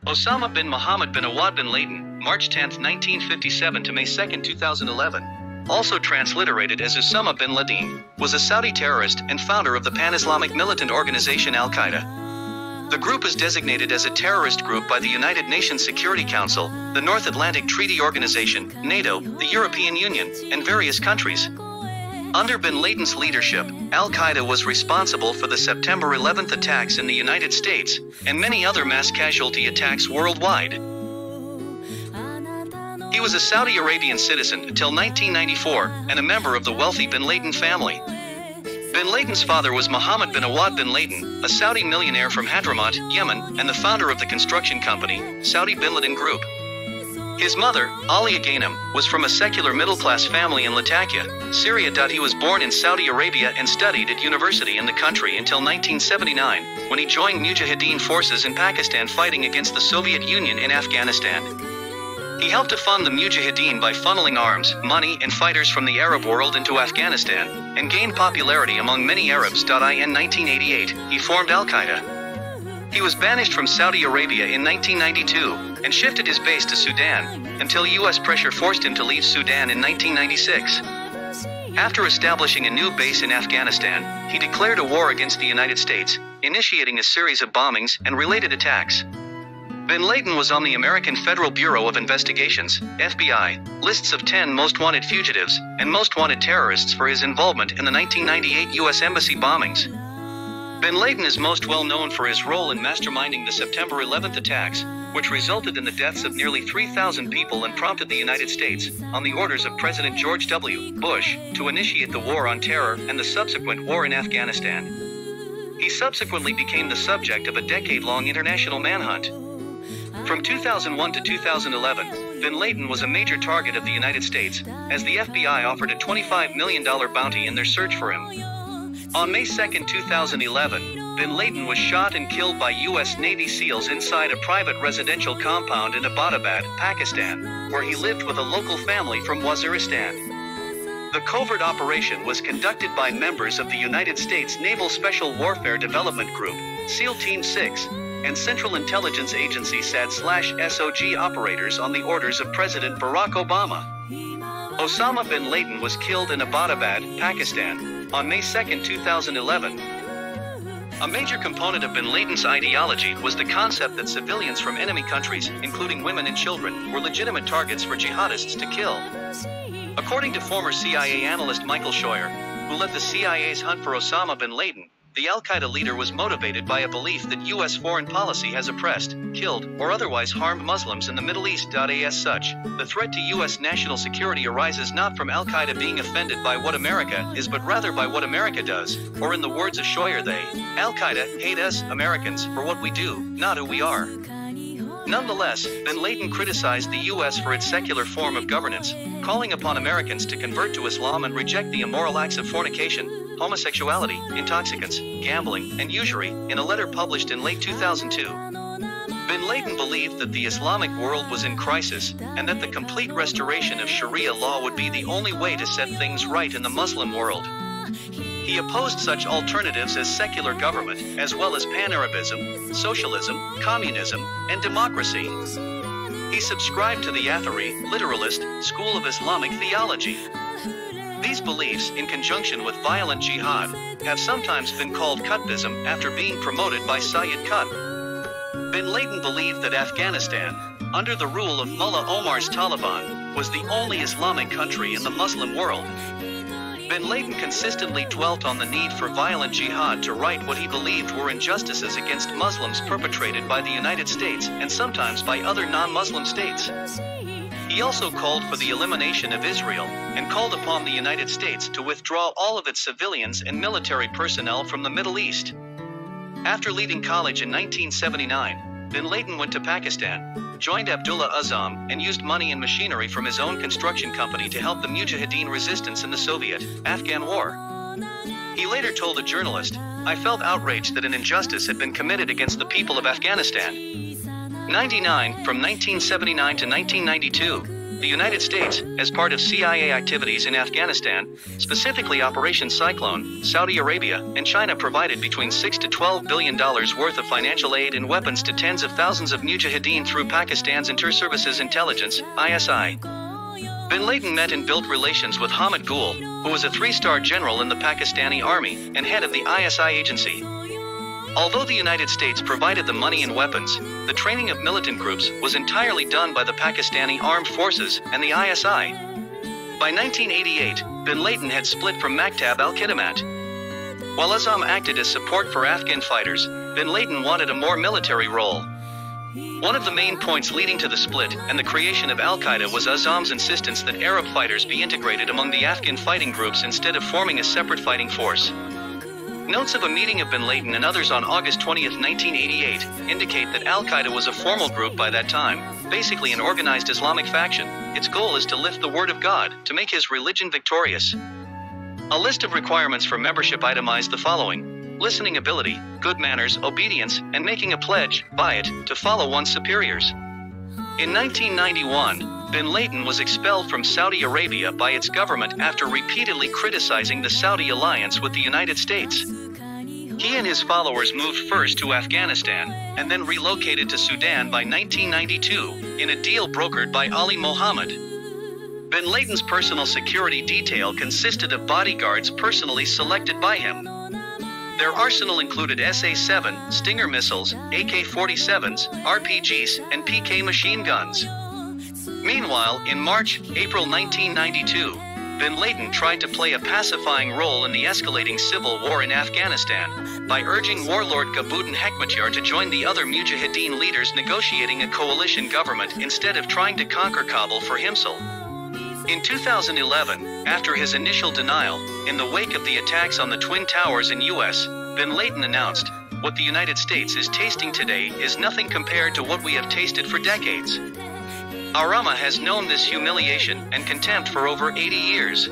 Osama bin Mohammed bin Awad bin Laden, March 10, 1957 to May 2, 2011, also transliterated as Osama bin Laden, was a Saudi terrorist and founder of the pan-Islamic militant organization Al-Qaeda. The group is designated as a terrorist group by the United Nations Security Council, the North Atlantic Treaty Organization, NATO, the European Union, and various countries. Under bin Laden's leadership, Al-Qaeda was responsible for the September 11 attacks in the United States, and many other mass casualty attacks worldwide. He was a Saudi Arabian citizen until 1994, and a member of the wealthy bin Laden family. Bin Laden's father was Mohammed bin Awad bin Laden, a Saudi millionaire from Hadramaut, Yemen, and the founder of the construction company, Saudi Bin Laden Group. His mother, Alia Ghanem, was from a secular middle-class family in Latakia, Syria. He was born in Saudi Arabia and studied at university in the country until 1979, when he joined Mujahideen forces in Pakistan fighting against the Soviet Union in Afghanistan. He helped to fund the Mujahideen by funneling arms, money, and fighters from the Arab world into Afghanistan, and gained popularity among many Arabs. In 1988, he formed Al-Qaeda. He was banished from Saudi Arabia in 1992, and shifted his base to Sudan, until U.S. pressure forced him to leave Sudan in 1996. After establishing a new base in Afghanistan, he declared a war against the United States, initiating a series of bombings and related attacks. Bin Laden was on the American Federal Bureau of Investigation's (FBI) lists of 10 most wanted fugitives and most wanted terrorists for his involvement in the 1998 U.S. Embassy bombings. Bin Laden is most well known for his role in masterminding the September 11 attacks, which resulted in the deaths of nearly 3,000 people and prompted the United States, on the orders of President George W. Bush, to initiate the War on Terror and the subsequent war in Afghanistan. He subsequently became the subject of a decade-long international manhunt. From 2001 to 2011, bin Laden was a major target of the United States, as the FBI offered a $25 million bounty in their search for him. On May 2, 2011, bin Laden was shot and killed by U.S. Navy SEALs inside a private residential compound in Abbottabad, Pakistan, where he lived with a local family from Waziristan. The covert operation was conducted by members of the United States Naval Special Warfare Development Group, SEAL Team 6, and Central Intelligence Agency SAD/SOG operators on the orders of President Barack Obama. Osama bin Laden was killed in Abbottabad, Pakistan, on May 2, 2011. A major component of bin Laden's ideology was the concept that civilians from enemy countries, including women and children, were legitimate targets for jihadists to kill. According to former CIA analyst Michael Scheuer, who led the CIA's hunt for Osama bin Laden, the Al-Qaeda leader was motivated by a belief that U.S. foreign policy has oppressed, killed, or otherwise harmed Muslims in the Middle East. As such, the threat to U.S. national security arises not from Al-Qaeda being offended by what America is but rather by what America does, or in the words of Scheuer, Al-Qaeda, hate us, Americans, for what we do, not who we are. Nonetheless, bin Laden criticized the U.S. for its secular form of governance, calling upon Americans to convert to Islam and reject the immoral acts of fornication, homosexuality, intoxicants, gambling, and usury, in a letter published in late 2002. Bin Laden believed that the Islamic world was in crisis, and that the complete restoration of Sharia law would be the only way to set things right in the Muslim world. He opposed such alternatives as secular government, as well as pan-Arabism, socialism, communism, and democracy. He subscribed to the Athari, literalist, school of Islamic theology. These beliefs, in conjunction with violent jihad, have sometimes been called Qutbism after being promoted by Sayyid Qutb. Bin Laden believed that Afghanistan, under the rule of Mullah Omar's Taliban, was the only Islamic country in the Muslim world. Bin Laden consistently dwelt on the need for violent jihad to right what he believed were injustices against Muslims perpetrated by the United States and sometimes by other non-Muslim states. He also called for the elimination of Israel, and called upon the United States to withdraw all of its civilians and military personnel from the Middle East. After leaving college in 1979, bin Laden went to Pakistan, joined Abdullah Azzam, and used money and machinery from his own construction company to help the Mujahideen resistance in the Soviet-Afghan War. He later told a journalist, "I felt outraged that an injustice had been committed against the people of Afghanistan." 99, from 1979 to 1992, the United States, as part of CIA activities in Afghanistan, specifically Operation Cyclone, Saudi Arabia and China provided between $6 to $12 billion worth of financial aid and weapons to tens of thousands of mujahideen through Pakistan's Inter-Services Intelligence, ISI. Bin Laden met and built relations with Hamid Gul, who was a 3-star general in the Pakistani army and head of the ISI agency. Although the United States provided the money and weapons, the training of militant groups was entirely done by the Pakistani Armed Forces and the ISI. By 1988, Bin Laden had split from Maktab al-Khidmat. While Azam acted as support for Afghan fighters, Bin Laden wanted a more military role. One of the main points leading to the split and the creation of Al-Qaeda was Azam's insistence that Arab fighters be integrated among the Afghan fighting groups instead of forming a separate fighting force. Notes of a meeting of Bin Laden and others on August 20, 1988, indicate that Al-Qaeda was a formal group by that time, basically an organized Islamic faction. Its goal is to lift the word of God, to make his religion victorious. A list of requirements for membership itemized the following: listening ability, good manners, obedience, and making a pledge, by it, to follow one's superiors. In 1991, Bin Laden was expelled from Saudi Arabia by its government after repeatedly criticizing the Saudi alliance with the United States. He and his followers moved first to Afghanistan, and then relocated to Sudan by 1992, in a deal brokered by Ali Mohammed. Bin Laden's personal security detail consisted of bodyguards personally selected by him. Their arsenal included SA-7, Stinger missiles, AK-47s, RPGs, and PK machine guns. Meanwhile, in March-April 1992, Bin Laden tried to play a pacifying role in the escalating civil war in Afghanistan by urging warlord Ghabuddin Hekmatyar to join the other Mujahideen leaders negotiating a coalition government instead of trying to conquer Kabul for himself. In 2011, after his initial denial, in the wake of the attacks on the Twin Towers in US, Bin Laden announced, "What the United States is tasting today is nothing compared to what we have tasted for decades. Our Ummah has known this humiliation and contempt for over 80 years.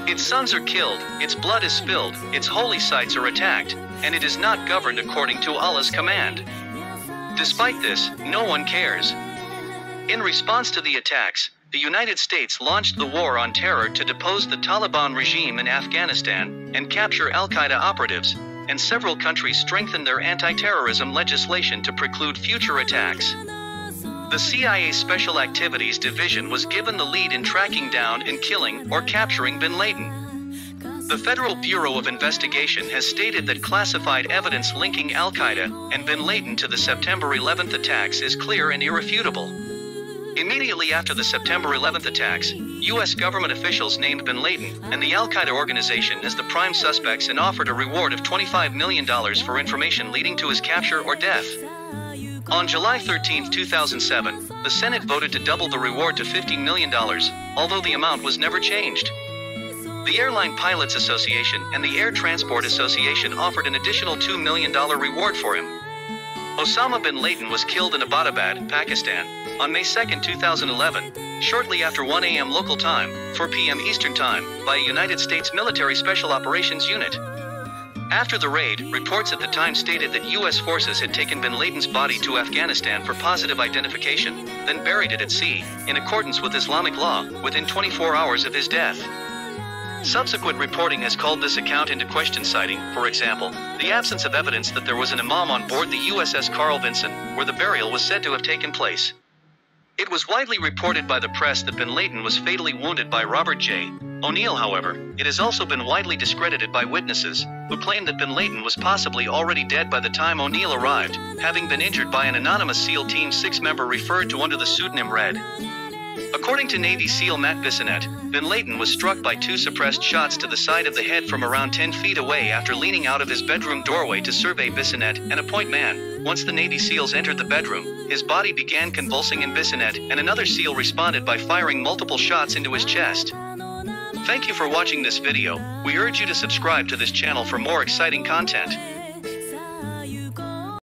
Its sons are killed, its blood is spilled, its holy sites are attacked, and it is not governed according to Allah's command. Despite this, no one cares." In response to the attacks, the United States launched the war on terror to depose the Taliban regime in Afghanistan and capture Al-Qaeda operatives, and several countries strengthened their anti-terrorism legislation to preclude future attacks. The CIA Special Activities Division was given the lead in tracking down and killing or capturing Bin Laden. The Federal Bureau of Investigation has stated that classified evidence linking Al-Qaeda and Bin Laden to the September 11th attacks is clear and irrefutable. Immediately after the September 11th attacks, U.S. government officials named Bin Laden and the Al-Qaeda organization as the prime suspects and offered a reward of $25 million for information leading to his capture or death. On July 13, 2007, the Senate voted to double the reward to $50 million, although the amount was never changed. The Airline Pilots Association and the Air Transport Association offered an additional $2 million reward for him. Osama Bin Laden was killed in Abbottabad, Pakistan, on May 2, 2011, shortly after 1 a.m. local time, 4 p.m. Eastern Time, by a United States Military Special Operations Unit. After the raid, reports at the time stated that U.S. forces had taken Bin Laden's body to Afghanistan for positive identification, then buried it at sea, in accordance with Islamic law, within 24 hours of his death. Subsequent reporting has called this account into question, citing, for example, the absence of evidence that there was an imam on board the USS Carl Vinson, where the burial was said to have taken place. It was widely reported by the press that Bin Laden was fatally wounded by Robert J. O'Neill. However, it has also been widely discredited by witnesses, who claim that Bin Laden was possibly already dead by the time O'Neill arrived, having been injured by an anonymous SEAL Team 6 member referred to under the pseudonym Red. According to Navy SEAL Matt Bissonette, Bin Laden was struck by 2 suppressed shots to the side of the head from around 10 feet away after leaning out of his bedroom doorway to survey Bissonette and a point man. Once the Navy SEALs entered the bedroom, his body began convulsing and Bissonette and another SEAL responded by firing multiple shots into his chest. Thank you for watching this video. We urge you to subscribe to this channel for more exciting content.